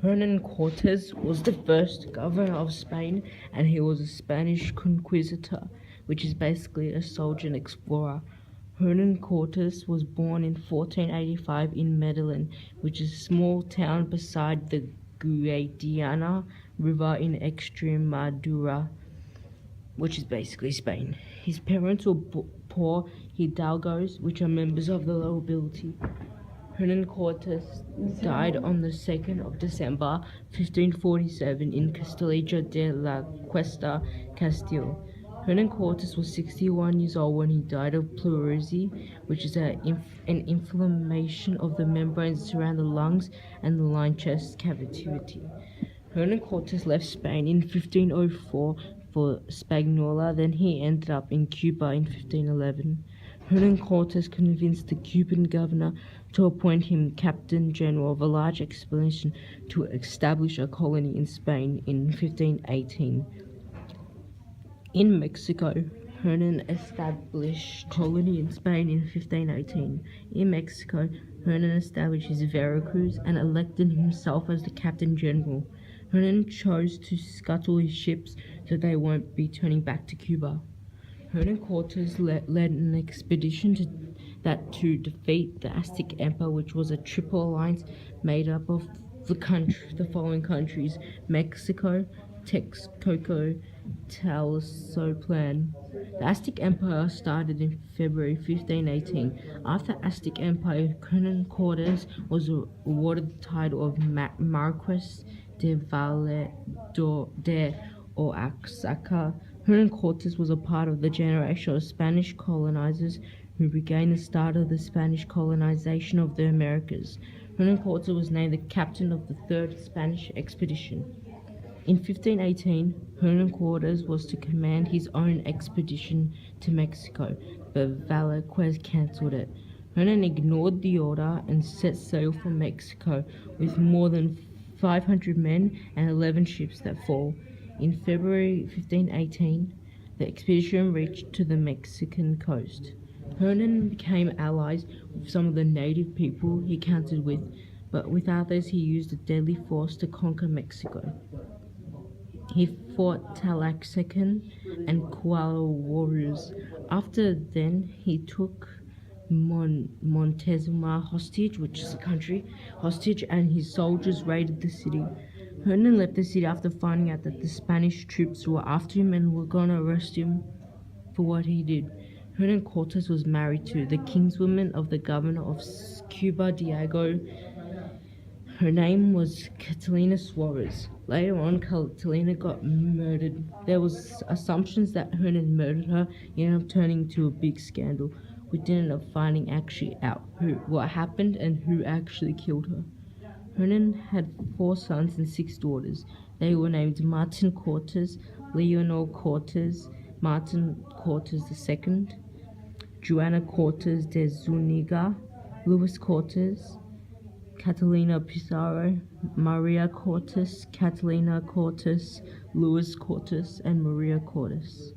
Hernán Cortés was the first governor of Spain, and he was a Spanish conquistador, which is basically a soldier and explorer. Hernán Cortés was born in 1485 in Medellin, which is a small town beside the Guadiana River in Extremadura, which is basically Spain. His parents were poor hidalgos, which are members of the nobility. Hernán Cortés died on the 2nd of December 1547 in Castilla de la Cuesta, Castile. Hernán Cortés was 61 years old when he died of pleurisy, which is an inflammation of the membranes around the lungs and the lined chest cavity. Hernán Cortés left Spain in 1504 for Hispaniola, then he ended up in Cuba in 1511. Hernán Cortés convinced the Cuban governor to appoint him captain general of a large expedition to establish a colony in Spain in 1518. In Mexico, Hernán established a colony in Spain in 1518. In Mexico, Hernán established his Veracruz and elected himself as the captain general. Hernán chose to scuttle his ships so they won't be turning back to Cuba. Hernán Cortés led an expedition to defeat the Aztec Empire, which was a triple alliance made up of the following countries: Mexico, Texcoco, Tlaxcala. The Aztec Empire started in February 1518. After the Aztec Empire, Hernán Cortés was awarded the title of Marqués de Valladolid de Oaxaca. Hernán Cortés was a part of the generation of Spanish colonizers who began the start of the Spanish colonization of the Americas. Hernán Cortés was named the captain of the Third Spanish Expedition. In 1518, Hernán Cortés was to command his own expedition to Mexico, but Velázquez cancelled it. Hernán ignored the order and set sail for Mexico with more than 500 men and 11 ships that fall. In February 1518, the expedition reached to the Mexican coast. Hernán became allies with some of the native people he countered with, but with others he used a deadly force to conquer Mexico. He fought Tlaxcalan and Coahuila warriors. After then, he took Montezuma hostage, which is a country, hostage, and his soldiers raided the city. Hernán left the city after finding out that the Spanish troops were after him and were going to arrest him for what he did. Hernán Cortés was married to the kinswoman of the governor of Cuba, Diego. Her name was Catalina Suarez. Later on, Catalina got murdered. There was assumptions that Hernán murdered her. It ended up turning into a big scandal. We didn't end up finding actually out what happened and who actually killed her. Hernán had 4 sons and 6 daughters. They were named Martin Cortés, Leonor Cortés, Martin Cortés II, Joana Cortés de Zuniga, Luis Cortés, Catalina Pizarro, Maria Cortés, Catalina Cortés, Luis Cortés, and Maria Cortés.